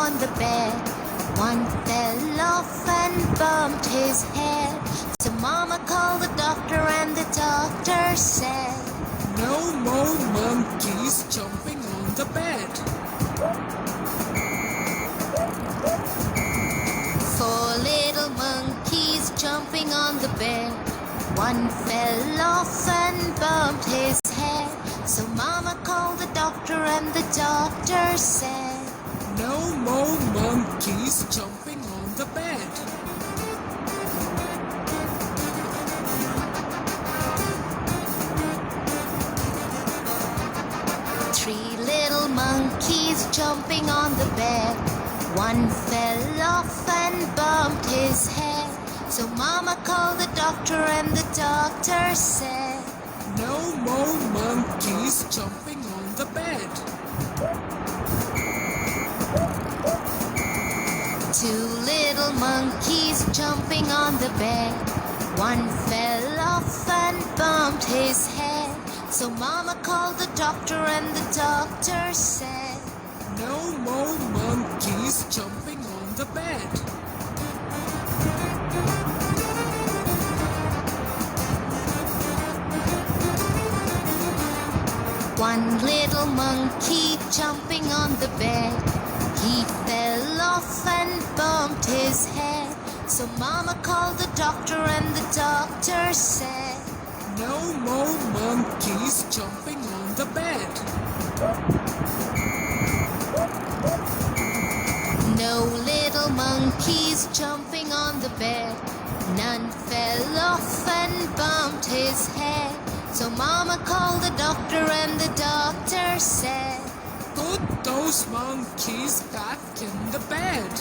on the bed. One fell off and bumped his head. So Mama called the doctor and the doctor said, "No more monkeys jumping on the bed." Four little monkeys jumping on the bed. One fell off and bumped his head. So Mama called the doctor and the doctor said, "No more monkeys jumping on the bed." Three little monkeys jumping on the bed. One fell off and bumped his head. So Mama called the doctor and the doctor said, "No more monkeys jumping on the bed." Two little monkeys jumping on the bed. One fell off and bumped his head. So Mama called the doctor and the doctor said, "No more monkeys jumping on the bed." One little monkey jumping on the bed. He fell off and bumped his head. So Mama called the doctor and the doctor said, "No more monkeys jumping on the bed." No little monkeys jumping on the bed. None fell off and bumped his head. So Mama called the doctor and the doctor said, "Put those monkeys back in the bed."